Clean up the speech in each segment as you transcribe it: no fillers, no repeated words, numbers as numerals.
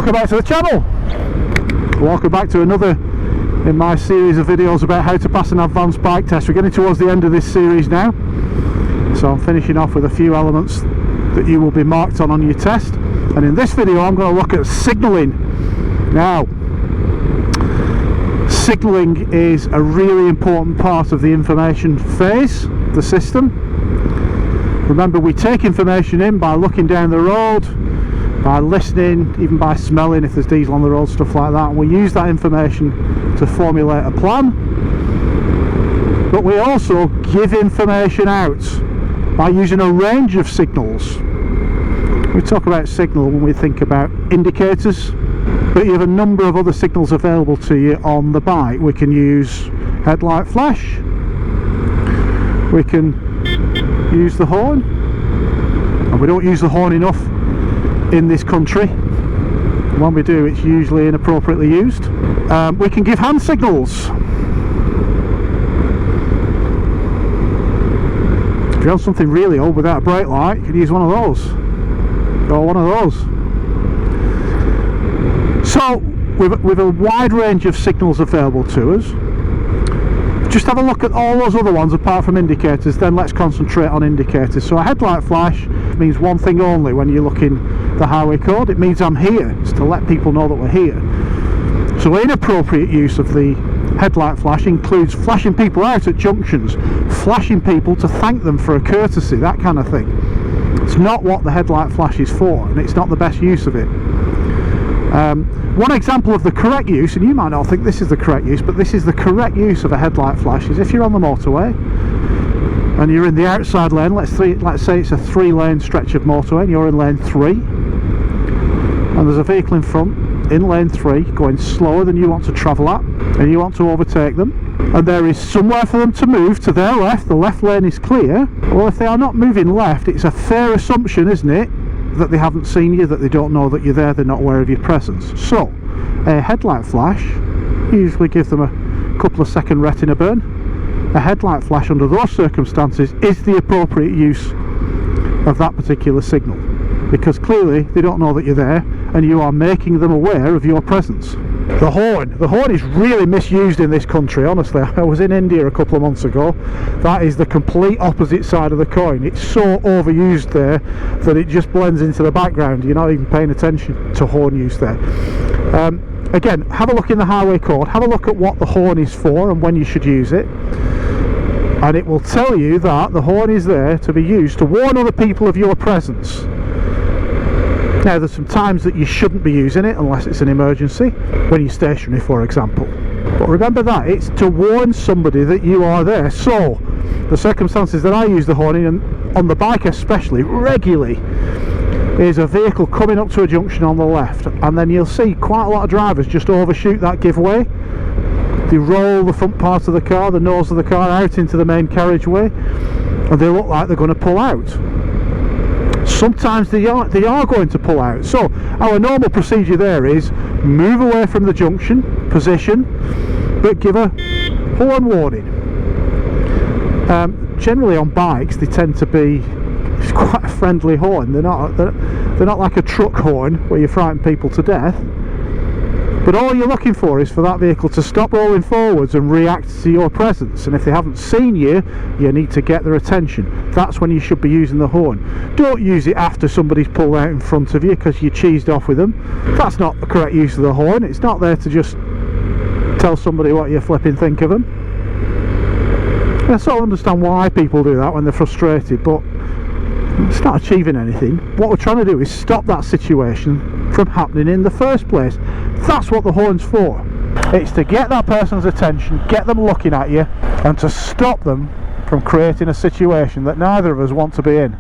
welcome back to the channel. Welcome back to another in my series of videos about how to pass an advanced bike test. We're getting towards the end of this series now, so I'm finishing off with a few elements that you will be marked on your test. And in this video I'm going to look at signalling. Now, signalling is a really important part of the information phase, the system. Remember, we take information in by looking down the road, by listening, even by smelling if there's diesel on the road, stuff like that. And we use that information to formulate a plan, but we also give information out by using a range of signals. We talk about signal when we think about indicators, but you have a number of other signals available to you on the bike. We can use headlight flash, we can use the horn, and we don't use the horn enough in this country. When we do, it's usually inappropriately used. We can give hand signals. If you're on something really old without a brake light, you can use one of those, or one of those. So with a wide range of signals available to us, just have a look at all those other ones apart from indicators, then let's concentrate on indicators. So a headlight flash means one thing only when you're looking the highway code. It means I'm here. It's to let people know that we're here. So inappropriate use of the headlight flash includes flashing people out at junctions, flashing people to thank them for a courtesy, that kind of thing. It's not what the headlight flash is for, and it's not the best use of it. One example of the correct use, and you might not think this is the correct use, but this is the correct use of a headlight flash, is if you're on the motorway and you're in the outside lane. Let's say it's a 3-lane stretch of motorway and you're in lane 3, and there's a vehicle in front in lane 3 going slower than you want to travel at, and you want to overtake them, and there is somewhere for them to move to their left. The left lane is clear. Well, if they are not moving left, it's a fair assumption, isn't it, that they haven't seen you, that they don't know that you're there, they're not aware of your presence. So a headlight flash, you usually give them a couple of second retina burn. A headlight flash under those circumstances is the appropriate use of that particular signal, because clearly they don't know that you're there and you are making them aware of your presence. The horn is really misused in this country, honestly. I was in India a couple of months ago. That is the complete opposite side of the coin. It's so overused there that it just blends into the background. You're not even paying attention to horn use there. Again, have a look in the highway code, have a look at what the horn is for and when you should use it, and it will tell you that the horn is there to be used to warn other people of your presence. Now, there's some times that you shouldn't be using it unless it's an emergency, when you're stationary, for example. But remember that it's to warn somebody that you are there. So the circumstances that I use the horn in, and on the bike especially regularly, is a vehicle coming up to a junction on the left, and then you'll see quite a lot of drivers just overshoot that giveaway. They roll the front part of the car, the nose of the car, out into the main carriageway, and they look like they're going to pull out. Sometimes they are going to pull out. So our normal procedure there is move away from the junction position, but give a horn warning. Generally on bikes they tend to be quite a friendly horn. They're not like a truck horn where you frighten people to death. But all you're looking for is for that vehicle to stop rolling forwards and react to your presence. And if they haven't seen you, you need to get their attention. That's when you should be using the horn. Don't use it after somebody's pulled out in front of you because you cheesed off with them. That's not the correct use of the horn. It's not there to just tell somebody what you flipping think of them. I sort of understand why people do that when they're frustrated, but it's not achieving anything. What we're trying to do is stop that situation from happening in the first place. That's what the horn's for. It's to get that person's attention, get them looking at you, and to stop them from creating a situation that neither of us want to be in.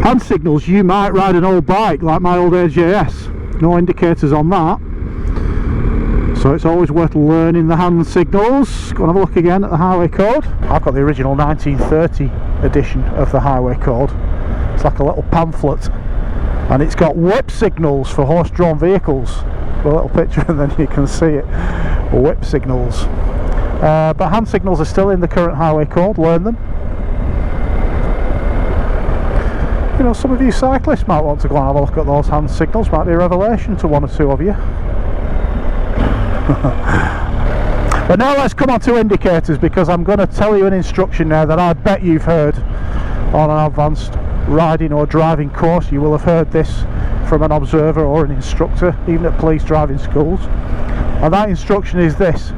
Hand signals, you might ride an old bike like my old AJS. No indicators on that. So it's always worth learning the hand signals. Go and have a look again at the highway code. I've got the original 1930 edition of the highway code. It's like a little pamphlet, and it's got whip signals for horse-drawn vehicles. A little picture and then you can see it. Whip signals. But hand signals are still in the current highway code. Learn them. You know, some of you cyclists might want to go and have a look at those hand signals. Might be a revelation to one or two of you. But now let's come on to indicators, because I'm going to tell you an instruction now that I bet you've heard on an advanced riding or driving course. You will have heard this from an observer or an instructor, even at police driving schools. And that instruction is this: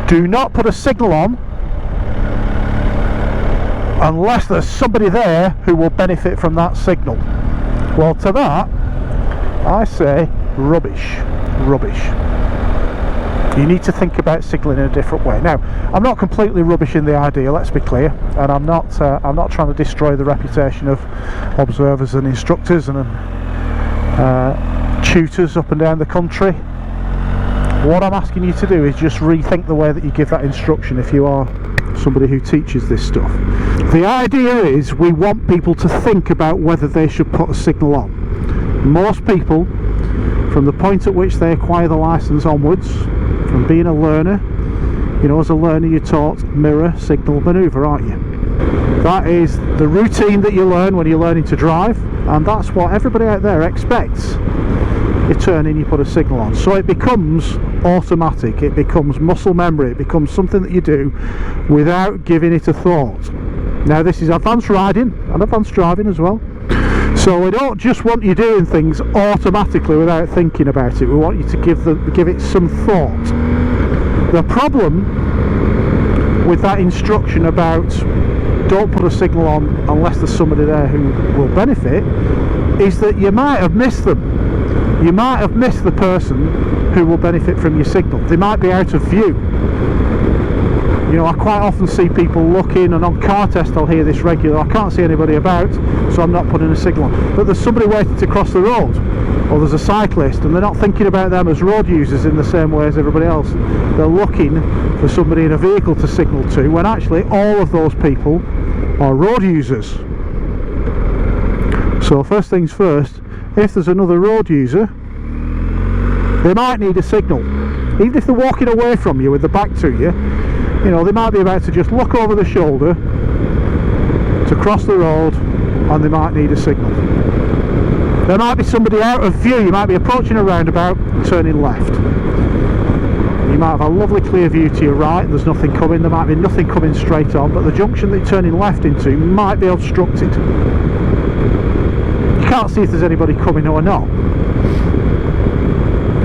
do not put a signal on unless there's somebody there who will benefit from that signal. Well, to that I say rubbish. You need to think about signalling in a different way. Now, I'm not completely rubbish in the idea, let's be clear, and I'm not trying to destroy the reputation of observers and instructors and tutors up and down the country. What I'm asking you to do is just rethink the way that you give that instruction if you are somebody who teaches this stuff. The idea is we want people to think about whether they should put a signal on. Most people, from the point at which they acquire the licence onwards, from being a learner, you know, as a learner you're taught mirror, signal, manoeuvre, aren't you? That is the routine that you learn when you're learning to drive, and that's what everybody out there expects. You turn in, you put a signal on, so it becomes automatic, it becomes muscle memory, it becomes something that you do without giving it a thought. Now, this is advanced riding and advanced driving as well, so we don't just want you doing things automatically without thinking about it. We want you to give it some thought. The problem with that instruction about don't put a signal on unless there's somebody there who will benefit is that you might have missed them. You might have missed the person who will benefit from your signal. They might be out of view. You know, I quite often see people looking, and on car test I'll hear this regularly: I can't see anybody about, so I'm not putting a signal on. But there's somebody waiting to cross the road, or there's a cyclist, and they're not thinking about them as road users in the same way as everybody else. They're looking for somebody in a vehicle to signal to, when actually all of those people are road users. So first things first, if there's another road user, they might need a signal. Even if they're walking away from you with the back to you, you know, they might be about to just look over the shoulder to cross the road, and they might need a signal. There might be somebody out of view. You might be approaching a roundabout, turning left. You might have a lovely clear view to your right, and there's nothing coming. There might be nothing coming straight on, but the junction that you're turning left into might be obstructed. You can't see if there's anybody coming or not.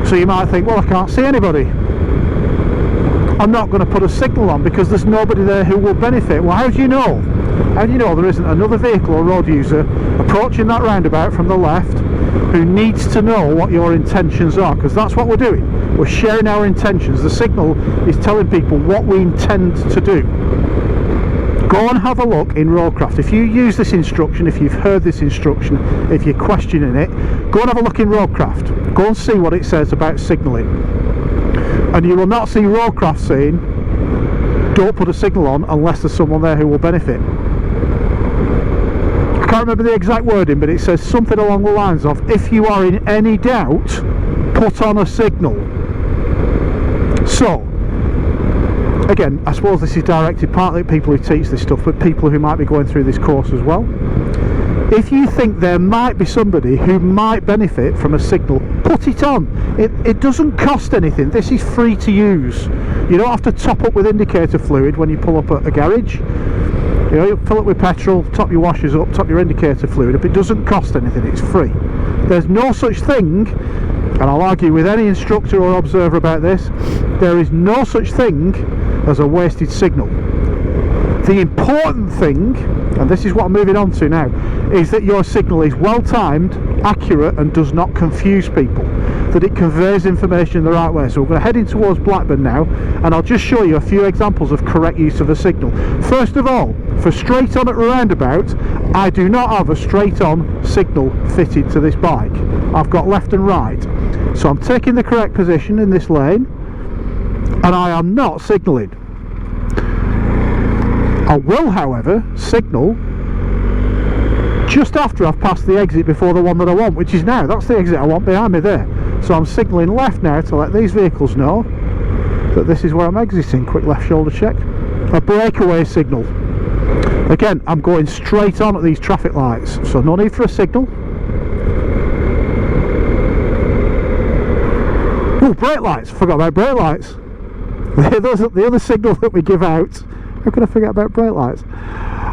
So you might think, well, I can't see anybody, I'm not going to put a signal on because there's nobody there who will benefit. Well, how do you know? How do you know there isn't another vehicle or road user approaching that roundabout from the left who needs to know what your intentions are? Because that's what we're doing. We're sharing our intentions. The signal is telling people what we intend to do. Go and have a look in roadcraft. If you use this instruction, if you've heard this instruction, if you're questioning it, go and have a look in roadcraft. Go and see what it says about signalling. And you will not see roadcraft saying don't put a signal on unless there's someone there who will benefit. I can't remember the exact wording, but it says something along the lines of, if you are in any doubt, put on a signal. So again, I suppose this is directed partly at people who teach this stuff, but people who might be going through this course as well. If you think there might be somebody who might benefit from a signal, put it on. It doesn't cost anything. This is free to use. You don't have to top up with indicator fluid when you pull up at a garage. You know, you fill up with petrol, top your washers up, top your indicator fluid up. It doesn't cost anything. It's free. There's no such thing, and I'll argue with any instructor or observer about this, there is no such thing as a wasted signal. The important thing, and this is what I'm moving on to now, is that your signal is well timed, accurate, and does not confuse people, that it conveys information in the right way. So we're going to head in towards Blackburn now, and I'll just show you a few examples of correct use of a signal. First of all, for straight on at a roundabout, I do not have a straight on signal fitted to this bike. I've got left and right, so I'm taking the correct position in this lane, and I am not signalling. I will, however, signal just after I've passed the exit before the one that I want, which is now. That's the exit I want behind me there. So I'm signalling left now to let these vehicles know that this is where I'm exiting. Quick left shoulder check. A breakaway signal. Again, I'm going straight on at these traffic lights, so no need for a signal. Oh, brake lights! Forgot about brake lights. The other signal that we give out. How could I forget about brake lights?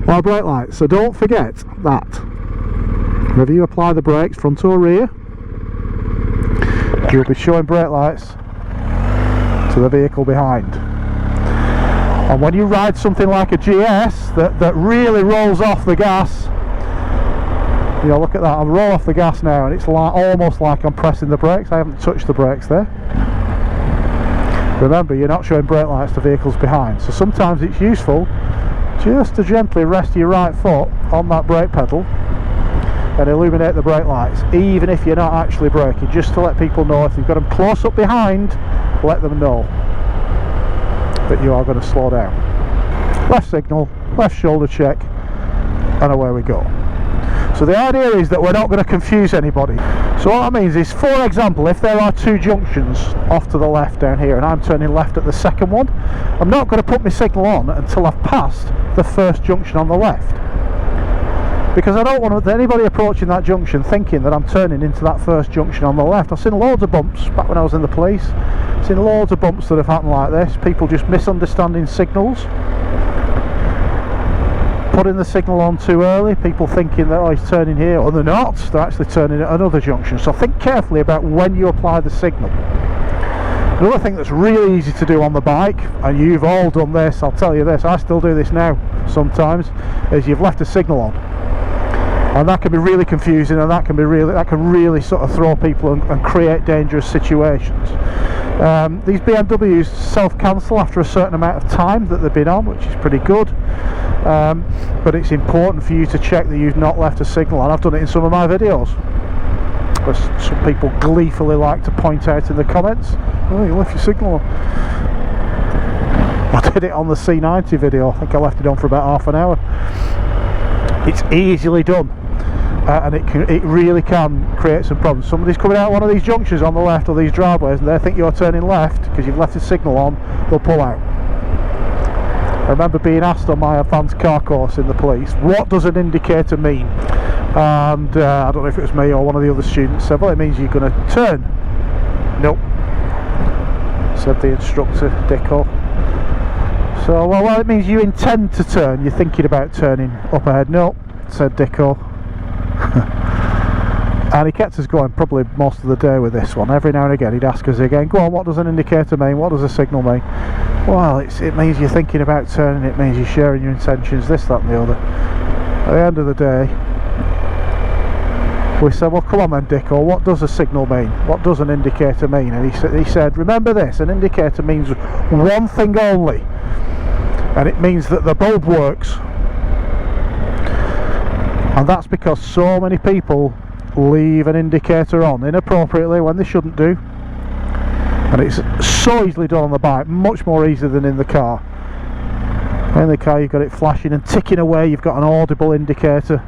Well, brake lights. So don't forget that whether you apply the brakes, front or rear, you'll be showing brake lights to the vehicle behind. And when you ride something like a GS that really rolls off the gas, you know, look at that, I'll roll off the gas now and it's almost like I'm pressing the brakes. I haven't touched the brakes there. Remember, you're not showing brake lights to vehicles behind, so sometimes it's useful just to gently rest your right foot on that brake pedal and illuminate the brake lights, even if you're not actually braking, just to let people know. If you've got them close up behind, let them know that you are going to slow down. Left signal, left shoulder check, and away we go. So the idea is that we're not going to confuse anybody. So what that means is, for example, if there are two junctions off to the left down here and I'm turning left at the second one, I'm not going to put my signal on until I've passed the first junction on the left, because I don't want anybody approaching that junction thinking that I'm turning into that first junction on the left. I've seen loads of bumps back when I was in the police. I've seen loads of bumps that have happened like this, people just misunderstanding signals, putting the signal on too early, people thinking that, oh, he's turning here, or they're not, they're actually turning at another junction. So think carefully about when you apply the signal. Another thing that's really easy to do on the bike, and you've all done this, I'll tell you this, I still do this now sometimes, is you've left a signal on. And that can be really confusing, and that can really sort of throw people and create dangerous situations. These BMWs self-cancel after a certain amount of time that they've been on, which is pretty good. But it's important for you to check that you've not left a signal, and I've done it in some of my videos, where some people gleefully like to point out in the comments, oh, you left your signal on. I did it on the C90 video, I think I left it on for about half an hour. It's easily done, and it really can create some problems. Somebody's coming out one of these junctions on the left, or these driveways, and they think you're turning left because you've left a signal on, they'll pull out. I remember being asked on my advanced car course in the police, what does an indicator mean? And I don't know if it was me or one of the other students said, well, it means you're going to turn. Nope, said the instructor, dicko. So, well, it means you intend to turn, you're thinking about turning up ahead. Nope, said dicko. And he kept us going probably most of the day with this one. Every now and again he'd ask us again, go on, what does an indicator mean? What does a signal mean? Well, it means you're thinking about turning, it means you're sharing your intentions, this, that and the other. At the end of the day, we said, well, come on then, dicko, what does a signal mean? What does an indicator mean? And he said, remember this, an indicator means one thing only, and it means that the bulb works. And that's because so many people leave an indicator on inappropriately when they shouldn't do, and it's so easily done on the bike, much more easy than in the car. In the car you've got it flashing and ticking away, you've got an audible indicator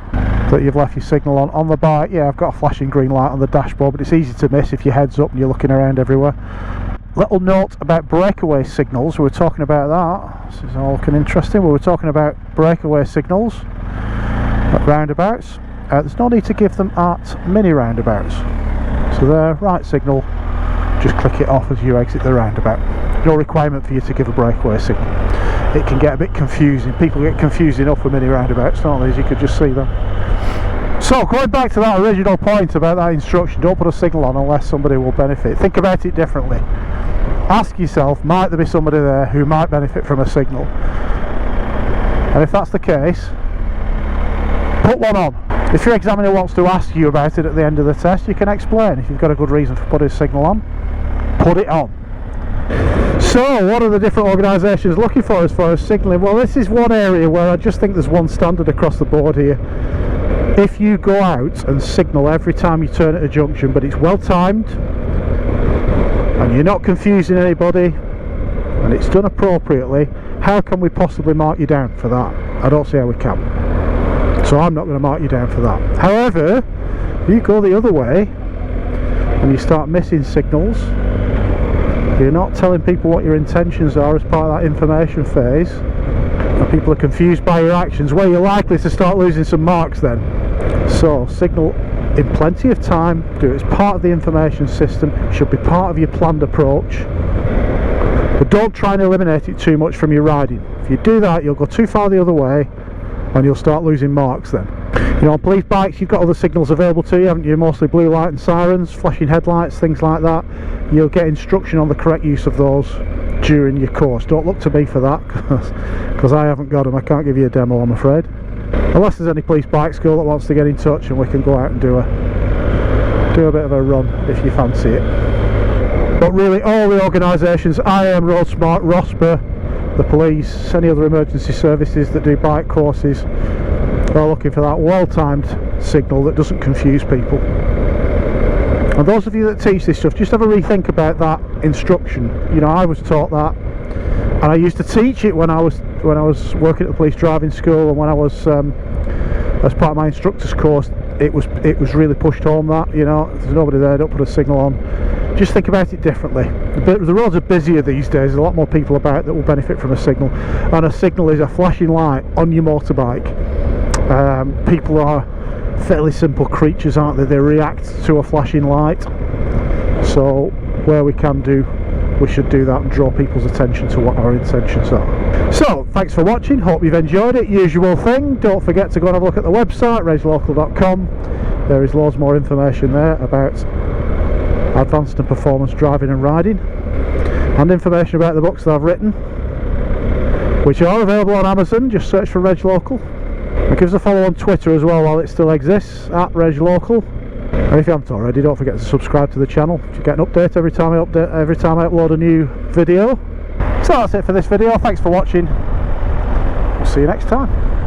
that you've left your signal on. On the bike, yeah, I've got a flashing green light on the dashboard, but it's easy to miss if your head's up and you're looking around everywhere. Little note about breakaway signals, we were talking about that, this is all looking interesting. We were talking about breakaway signals at roundabouts. There's no need to give them at mini roundabouts. So there, right signal, just click it off as you exit the roundabout. No requirement for you to give a breakaway signal. It can get a bit confusing. People get confused enough with mini roundabouts, don't they, as you could just see them. So going back to that original point about that instruction, don't put a signal on unless somebody will benefit. Think about it differently. Ask yourself, might there be somebody there who might benefit from a signal? And if that's the case, put one on. If your examiner wants to ask you about it at the end of the test, you can explain. If you've got a good reason for putting a signal on, put it on. So what are the different organisations looking for as far as signalling? Well, this is one area where I just think there's one standard across the board here. If you go out and signal every time you turn at a junction, but it's well timed and you're not confusing anybody and it's done appropriately, how can we possibly mark you down for that? I don't see how we can. So I'm not going to mark you down for that. However, if you go the other way and you start missing signals, you're not telling people what your intentions are as part of that information phase, and people are confused by your actions, well, you're likely to start losing some marks then. So signal in plenty of time, do it as part of the information system, should be part of your planned approach, but don't try and eliminate it too much from your riding. If you do that, you'll go too far the other way and you'll start losing marks then. You know, on police bikes you've got other signals available to you, haven't you? Mostly blue light and sirens, flashing headlights, things like that. You'll get instruction on the correct use of those during your course. Don't look to me for that, because I haven't got them. I can't give you a demo, I'm afraid, unless there's any police bike school that wants to get in touch and we can go out and do a bit of a run if you fancy it. But really, all the organisations, IAM, Road Smart, ROSPA, the police, any other emergency services that do bike courses, are looking for that well-timed signal that doesn't confuse people. And those of you that teach this stuff, just have a rethink about that instruction. You know, I was taught that, and I used to teach it when I was working at the police driving school, and when I was as part of my instructor's course, it was really pushed home that, you know, if there's nobody there, don't put a signal on. Just think about it differently. The roads are busier these days, there's a lot more people about that will benefit from a signal, and a signal is a flashing light on your motorbike. People are fairly simple creatures, aren't they? They react to a flashing light, so where we can do, we should do that and draw people's attention to what our intentions are. So thanks for watching, hope you've enjoyed it. Usual thing, don't forget to go and have a look at the website, reglocal.com. there is loads more information there about advanced and performance driving and riding, and information about the books that I've written, which are available on Amazon. Just search for Reg Local, and give us a follow on Twitter as well while it still exists, at Reg Local. And if you haven't already, don't forget to subscribe to the channel to get an update every time I upload a new video. So that's it for this video. Thanks for watching. We'll see you next time.